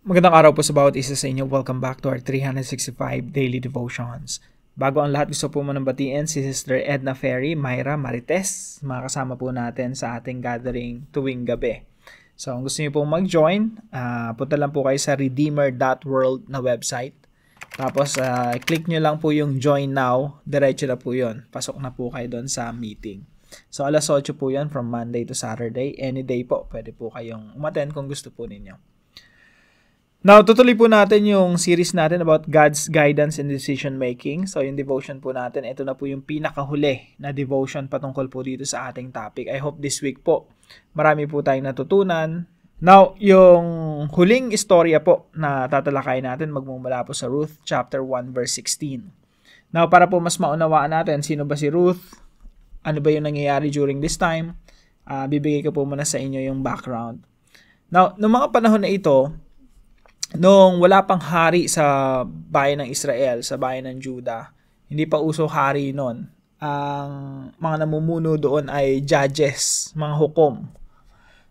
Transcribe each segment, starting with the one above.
Magandang araw po sa bawat isa sa inyo. Welcome back to our 365 Daily Devotions. Bago ang lahat, gusto po munang batiin si Sister Edna Ferry, Myra Marites. Mga kasama po natin sa ating gathering tuwing gabi. So, kung gusto niyo pong mag-join, punta lang po kayo sa redeemer.world na website. Tapos, click nyo lang po yung join now. Diretso na po yun. Pasok na po kayo doon sa meeting. So, alas 8 po yun from Monday to Saturday. Any day po, pwede po kayong umattend kung gusto po ninyo. Now, tutuloy po natin yung series natin about God's guidance in decision making. So, yung devotion po natin, ito na po yung pinakahuli na devotion patungkol po dito sa ating topic. I hope this week po, marami po tayong natutunan. Now, yung huling istorya po na tatalakay natin, magmumula po sa Ruth chapter 1 verse 16. Now, para po mas maunawaan natin, sino ba si Ruth? Ano ba yung nangyayari during this time? Bibigay ko po muna sa inyo yung background. Now, noong mga panahon na ito, noong wala pang hari sa bayan ng Israel, sa bayan ng Judah, hindi pa uso hari noon. Ang mga namumuno doon ay judges, mga hukom.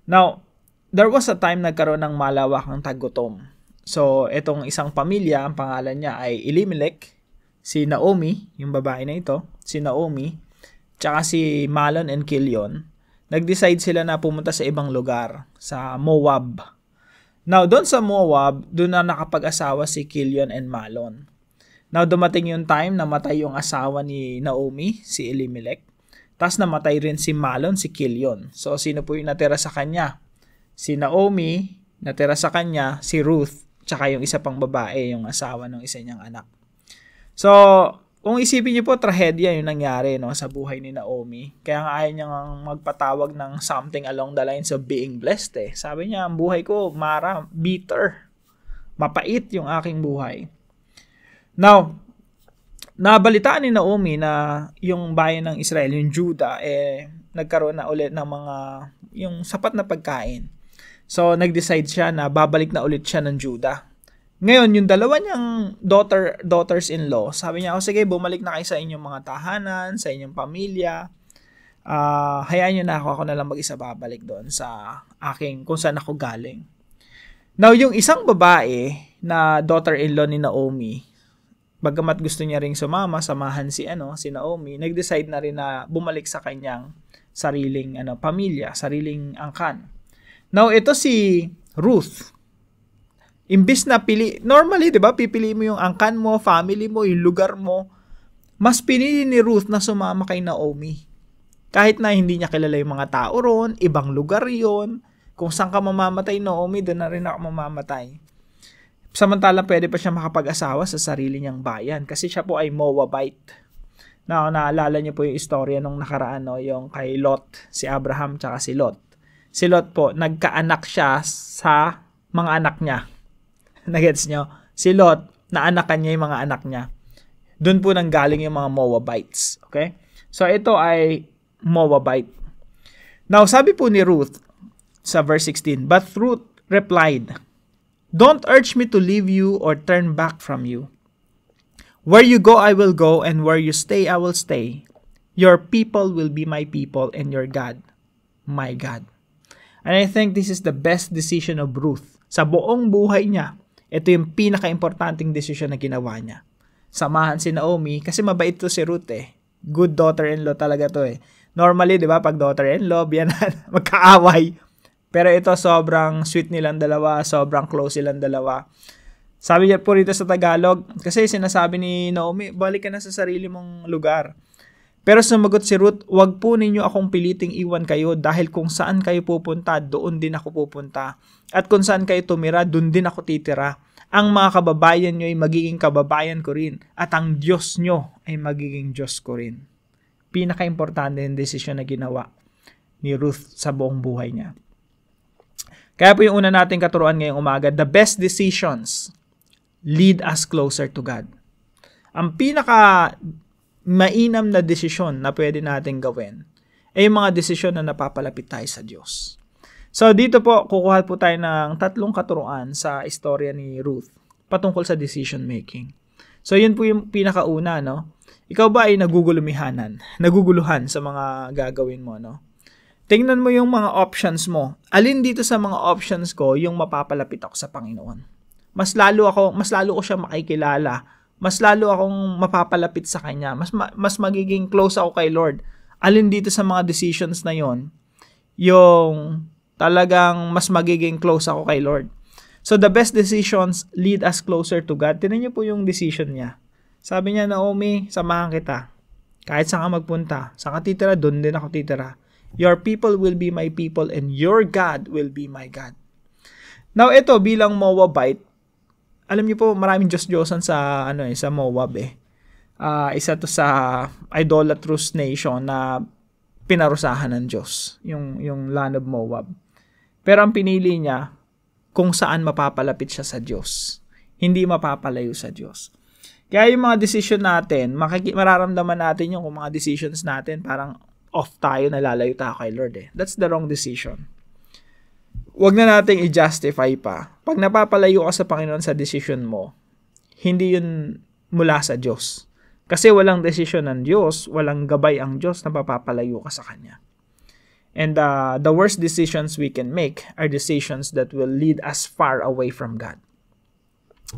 Now, there was a time nagkaroon ng malawakang taggutom. So, itong isang pamilya, ang pangalan niya ay Elimelech, si Naomi, yung babae na ito, si Naomi, tsaka si Mahlon and Chilion, nag-decide sila na pumunta sa ibang lugar, sa Moab. Now, doon sa Moab, doon na nakapag-asawa si Chilion and Mahlon. Now, dumating yung time na matay yung asawa ni Naomi, si Elimelech. Tapos namatay rin si Mahlon, si Chilion. So, sino po yung natira sa kanya? Si Naomi, natira sa kanya, si Ruth, tsaka yung isa pang babae, yung asawa ng isa niyang anak. So, kung isipin niyo po, trahedya yung nangyari sa buhay ni Naomi. Kaya nga ayaw niyang magpatawag ng something along the lines of being blessed eh. Sabi niya, ang buhay ko, bitter. Mapait yung aking buhay. Now, nabalitaan ni Naomi na yung bayan ng Israel, yung Judah, nagkaroon na ulit ng yung sapat na pagkain. So, nag-decide siya na babalik na ulit siya ng Judah. Ngayon, yung dalawa niyang daughters-in-law, sabi niya, sige, bumalik na kayo sa inyong mga tahanan, sa inyong pamilya. Hayaan niyo na ako na lang mag-isa babalik doon sa kung saan ako galing. Now, yung isang babae na daughter-in-law ni Naomi, bagamat gusto niya ring samahan si Naomi, nag-decide na rin na bumalik sa kanyang sariling pamilya, sariling angkan. Now, ito si Ruth. Imbis na normally, di ba, pipili mo yung angkan mo, family mo, yung lugar mo. Mas pinili ni Ruth na sumama kay Naomi. Kahit na hindi niya kilala yung mga tao ron, ibang lugar yon. Kung saan ka mamamatay, Naomi, doon na rin ako mamamatay. Samantala, pwede pa siya makapag-asawa sa sarili niyang bayan kasi siya po ay Moabite. Naalala niyo po yung istorya nung nakaraan, yung kay Lot, si Abraham, tsaka si Lot. Si Lot po, nagkaanak siya sa mga anak niya. Nagets nyo? Si Lot, naanakan niya yung mga anak niya. Doon po nanggaling yung mga Moabites. Okay? So, ito ay Moabite. Now, sabi po ni Ruth sa verse 16, But Ruth replied, Don't urge me to leave you or turn back from you. Where you go, I will go, and where you stay, I will stay. Your people will be my people, and your God, my God. And I think this is the best decision of Ruth. Sa buong buhay niya, ito yung pinaka-importanting desisyon na ginawa niya. Samahan si Naomi, kasi mabait to si Ruth eh. Good daughter-in-law talaga to eh. Normally, di ba, pag daughter-in-law, biyanan, magkaaway. Pero ito, sobrang sweet nilang dalawa, sobrang close silang dalawa. Sabi niya po rito sa Tagalog, kasi sinasabi ni Naomi, balik ka na sa sarili mong lugar. Pero sumagot si Ruth, wag po ninyo akong piliting iwan kayo dahil kung saan kayo pupunta, doon din ako pupunta. At kung saan kayo tumira, doon din ako titira. Ang mga kababayan nyo ay magiging kababayan ko rin. At ang Diyos nyo ay magiging Diyos ko rin. Pinaka-importante yung desisyon na ginawa ni Ruth sa buong buhay niya. Kaya po yung una nating katuruan ngayong umaga, the best decisions lead us closer to God. Ang mainam na desisyon na pwede natin gawin ay yung mga desisyon na napapalapit tayo sa Diyos. So, dito po, kukuha po tayo ng 3 katuruan sa istorya ni Ruth patungkol sa decision making. So, yun po yung pinakauna, Ikaw ba ay naguguluhan sa mga gagawin mo, Tingnan mo yung mga options mo. Alin dito sa mga options ko yung mapapalapit ako sa Panginoon? mas lalo ko siya makikilala. Mas lalo akong mapapalapit sa kanya. Mas magiging close ako kay Lord. Alin dito sa mga decisions na yon yung talagang mas magiging close ako kay Lord. So the best decisions lead us closer to God. Tingnan niyo po yung decision niya. Sabi niya, Naomi, samahan kita. Kahit saan ka magpunta, saan ka titira, doon din ako titira. Your people will be my people and your God will be my God. Now ito bilang Moabite, alam niyo po maraming Diyos-Diyosan sa sa Moab eh. Isa to sa idolatrous nation na pinarusahan ng Diyos, yung land of Moab. Pero ang pinili niya kung saan mapapalapit siya sa Diyos. Hindi mapapalayo sa Diyos. Kaya yung mga decision natin, mararamdaman natin yung kung mga decisions natin parang off tayo, nalalayo tayo kay Lord eh. That's the wrong decision. Huwag na nating i-justify pa. Pag napapalayo ka sa Panginoon sa decision mo, hindi yun mula sa Diyos. Kasi walang decision ng Diyos, walang gabay ang Diyos na papapalayo ka sa Kanya. And the worst decisions we can make are decisions that will lead us far away from God.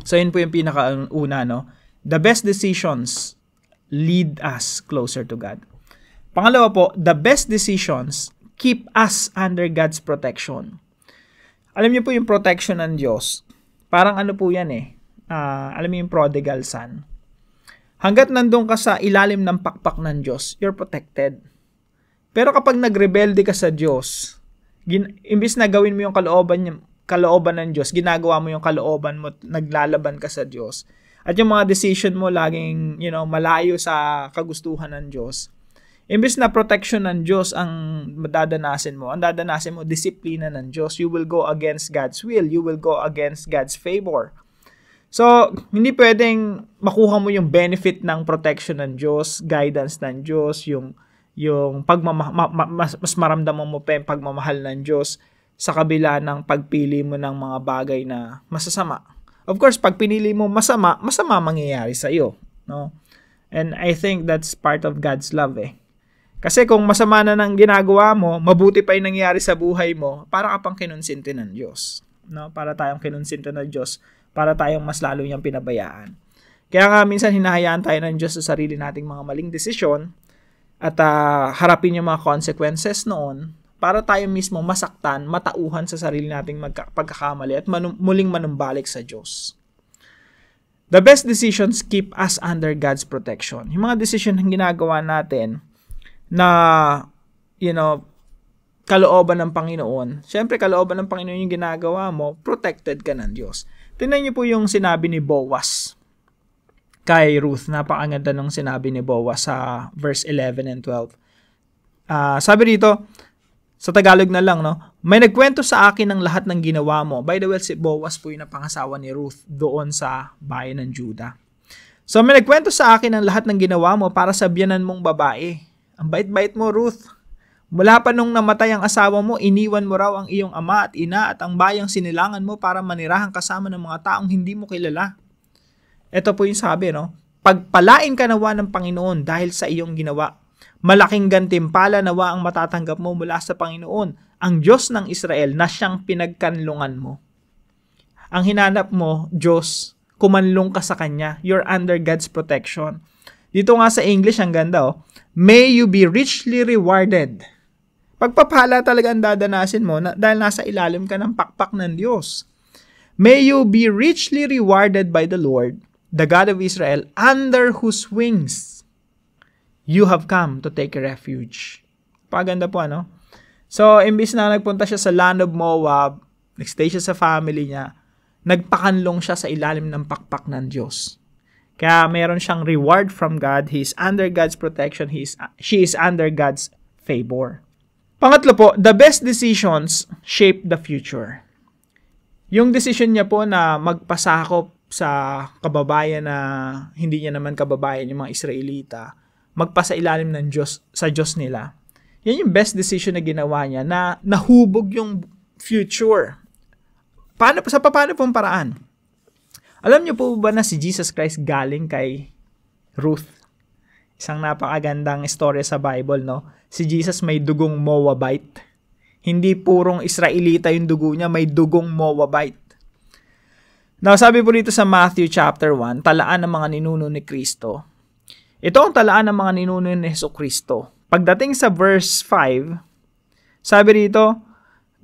So yun po yung pinakauna, no? The best decisions lead us closer to God. Pangalawa po, the best decisions keep us under God's protection. Alam niyo po yung protection ng Diyos, parang ano po yan eh, alam niyo yung prodigal son. Hanggat nandun ka sa ilalim ng pakpak ng Diyos, you're protected. Pero kapag nagrebelde ka sa Diyos, imbis na gawin mo yung kalooban ng Diyos, ginagawa mo yung kalooban mo, naglalaban ka sa Diyos. At yung mga decision mo laging, malayo sa kagustuhan ng Diyos. Imbis na protection ng Diyos ang dadanasin mo, disiplina ng Diyos. You will go against God's will. You will go against God's favor. So, hindi pwedeng makuha mo yung benefit ng protection ng Diyos, guidance ng Diyos, yung mas maramdaman mo pa yung pagmamahal ng Diyos sa kabila ng pagpili mo ng mga bagay na masasama. Of course, pag pinili mo masama mangyayari sa iyo, no? And I think that's part of God's love eh. Kasi kung masama na ng ginagawa mo, mabuti pa yung nangyayari sa buhay mo, para ka pang kinonsinti ng Diyos, no? Para tayong kinonsinti ng Diyos, para tayong mas lalo niyang pinabayaan. Kaya nga minsan hinahayaan tayo ng Diyos sa sarili nating mga maling desisyon at harapin yung mga consequences noon para tayo mismo masaktan, matauhan sa sarili nating pagkakamali at muling manumbalik sa Diyos. The best decisions keep us under God's protection. Yung mga decision na ginagawa natin na, kalooban ng Panginoon. Siyempre, kalooban ng Panginoon yung ginagawa mo, protected ka ng Diyos. Tingnan niyo po yung sinabi ni Boaz kay Ruth. Napakaganda nung sinabi ni Boaz sa verse 11 and 12. Sabi rito, sa Tagalog na lang, no? May nagkwento sa akin ng lahat ng ginawa mo. By the way, si Boaz po yung napangasawa ni Ruth doon sa bayan ng Judah. So, may nagkwento sa akin ng lahat ng ginawa mo para sa biyanan mong babae. Ang bait-bait mo, Ruth. Mula pa nung namatay ang asawa mo, iniwan mo raw ang iyong ama at ina at ang bayang sinilangan mo para manirahan kasama ng mga taong hindi mo kilala. Ito po yung sabi, no? Pagpalain ka nawa ng Panginoon dahil sa iyong ginawa. Malaking gantimpala nawa ang matatanggap mo mula sa Panginoon, ang Diyos ng Israel na siyang pinagkanlungan mo. Ang hinanap mo, Diyos, kumanlong ka sa Kanya. You're under God's protection. Dito nga sa English, ang ganda, oh. May you be richly rewarded. Pagpapala talaga ang dadanasin mo dahil nasa ilalim ka ng pakpak ng Diyos. May you be richly rewarded by the Lord, the God of Israel, under whose wings you have come to take refuge. Paganda po, ano? So, imbis na nagpunta siya sa land of Moab, nagstay siya sa family niya, nagpakanlong siya sa ilalim ng pakpak ng Diyos. Kaya mayroon siyang reward from God. He is under God's protection. She is under God's favor. Pangatlo po, the best decisions shape the future. Yung decision niya po na magpasakop sa kababayan na hindi niya naman kababayan, yung mga Israelita, magpasailalim ng Diyos, sa Diyos nila. Yan yung best decision na ginawa niya na nahubog yung future. Paano pong paraan? Alam niyo po ba na si Jesus Christ galing kay Ruth? Isang napakagandang istorya sa Bible, no? Si Jesus may dugong Moabite. Hindi purong Israelita yung dugo niya, may dugong Moabite. Now, sabi po dito sa Matthew chapter 1, talaan ng mga ninuno ni Kristo. Ito ang talaan ng mga ninuno ni Jesucristo. Pagdating sa verse 5, sabi dito,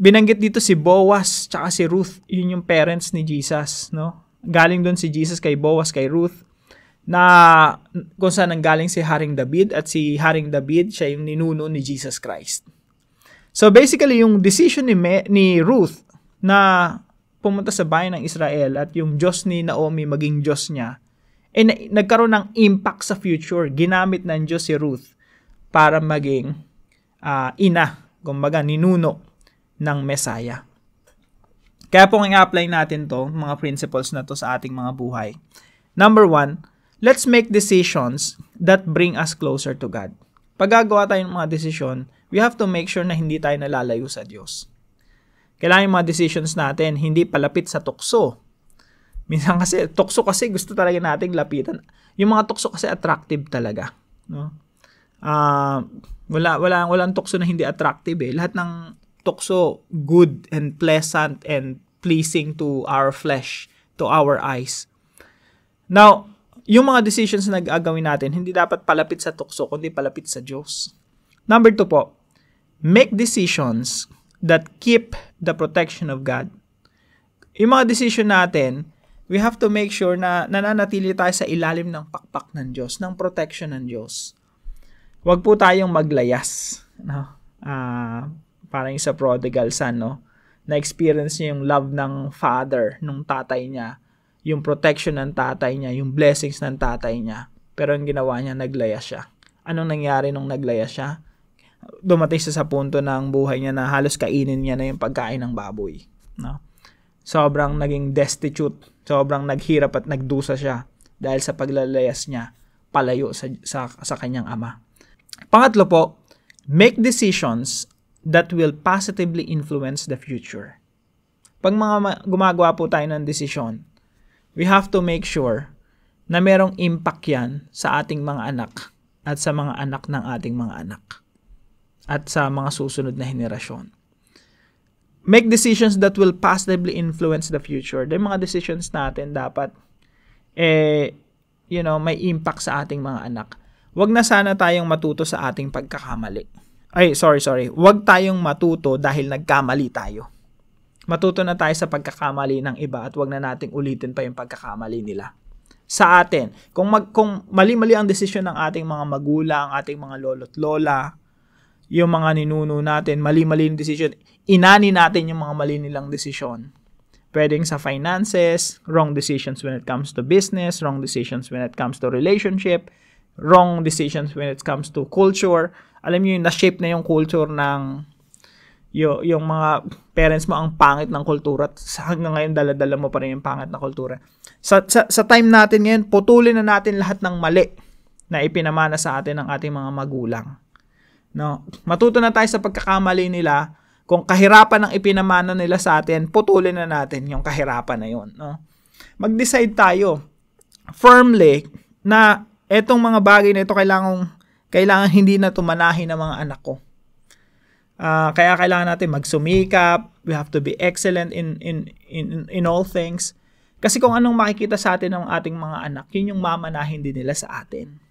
binanggit dito si Boaz tsaka si Ruth. Yun yung parents ni Jesus, no? Galing doon si Jesus kay Boaz, kay Ruth, na kung saan nanggaling si Haring David, at si Haring David, siya yung ninuno ni Jesus Christ. So basically, yung decision ni Ruth na pumunta sa bayan ng Israel at yung Diyos ni Naomi maging Diyos niya, nagkaroon ng impact sa future. Ginamit ng Diyos si Ruth para maging ina, kumbaga ninuno ng Messiah. Kaya po i-apply natin to, mga principles na to sa ating mga buhay. Number 1, let's make decisions that bring us closer to God. Pag gagawa tayo ng mga desisyon, we have to make sure na hindi tayo nalalayo sa Diyos. Kailangan yung mga decisions natin, hindi palapit sa tukso. Minsan kasi, tukso kasi gusto talaga nating lapitan. Yung mga tukso kasi attractive talaga. No? Walang tukso na hindi attractive eh. Lahat ng tukso, good and pleasant and pleasing to our flesh, to our eyes. Now, yung mga decisions na gagawin natin, hindi dapat palapit sa tukso, kundi palapit sa Diyos. Number 2 po, make decisions that keep the protection of God. Yung mga decision natin, we have to make sure na nananatili tayo sa ilalim ng pakpak ng Diyos, ng protection ng Diyos. Huwag po tayong maglayas. No? Parang sa prodigal son, no? Na-experience niya yung love ng father, nung tatay niya, yung protection ng tatay niya, yung blessings ng tatay niya. Pero ang ginawa niya, naglayas siya. Anong nangyari nung naglayas siya? Dumating siya sa punto ng buhay niya na halos kainin niya na yung pagkain ng baboy. No? Sobrang naging destitute, sobrang naghirap at nagdusa siya dahil sa paglalayas niya palayo sa kanyang ama. Pangatlo po, make decisions that will positively influence the future. Pag gumagawa po tayo ng desisyon, we have to make sure na merong impact yan sa ating mga anak at sa mga anak ng ating mga anak at sa mga susunod na henerasyon. Make decisions that will positively influence the future. Yung mga decisions natin dapat may impact sa ating mga anak. Huwag na sana tayong matuto sa ating pagkakamali. Huwag tayong matuto dahil nagkamali tayo. Matuto na tayo sa pagkakamali ng iba at huwag na nating ulitin pa yung pagkakamali nila. Sa atin, kung mali-mali ang desisyon ng ating mga magulang, ating mga lolo't lola, yung mga ninuno natin, mali-mali yung desisyon, inani natin yung mga mali nilang desisyon. Pwedeng sa finances, wrong decisions when it comes to business, wrong decisions when it comes to relationship, wrong decisions when it comes to culture. Alam niyo yung na-shape na yung culture ng yung mga parents mo ang pangit ng kultura at hanggang ngayon dala-dala mo pa rin yung pangit na kultura. Sa time natin ngayon, putulin na natin lahat ng mali na ipinamana sa atin ng ating mga magulang. No? Matuto na tayo sa pagkakamali nila. Kung kahirapan ang ipinamana nila sa atin, putulin na natin yung kahirapan na yun. No? Mag-decide tayo firmly na etong mga bagay na ito kailangan hindi na tumanahin ng mga anak ko. Kaya kailangan natin magsumikap. We have to be excellent in all things. Kasi kung anong makikita sa atin ng ating mga anak, yun yung mamanahin din nila sa atin.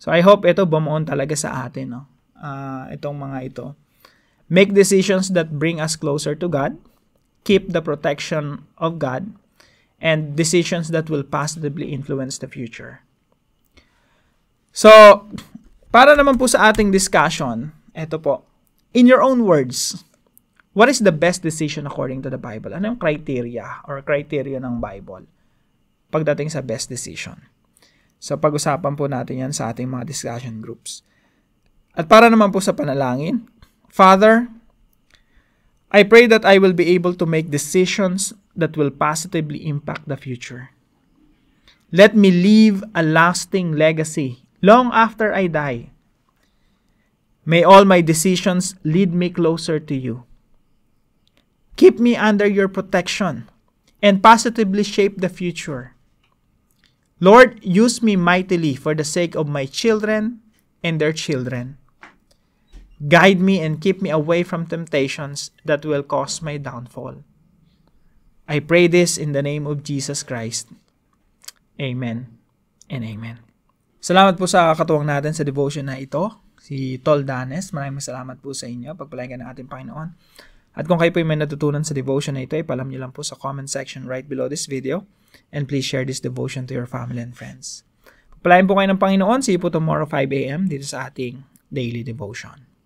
So I hope ito bumuon talaga sa atin, no? Itong mga ito. Make decisions that bring us closer to God. Keep the protection of God. And decisions that will positively influence the future. So, para naman po sa ating discussion, ito po. In your own words, what is the best decision according to the Bible? Ano yung criteria ng Bible pagdating sa best decision? So, pag-usapan po natin yan sa ating mga discussion groups. At para naman po sa panalangin, Father, I pray that I will be able to make decisions that will positively impact the future. Let me leave a lasting legacy long after I die. May all my decisions lead me closer to you. Keep me under your protection and positively shape the future. Lord, use me mightily for the sake of my children and their children. Guide me and keep me away from temptations that will cause my downfall. I pray this in the name of Jesus Christ. Amen and amen. Salamat po sa katuwang natin sa devotion na ito, si Tol Danes. Maraming salamat po sa inyo. Pagpalain ka ng ating Panginoon. At kung kayo po may natutunan sa devotion na ito, ipalam niyo lang po sa comment section right below this video. And please share this devotion to your family and friends. Pagpalain po kayo ng Panginoon. See you po tomorrow 5 a.m. dito sa ating daily devotion.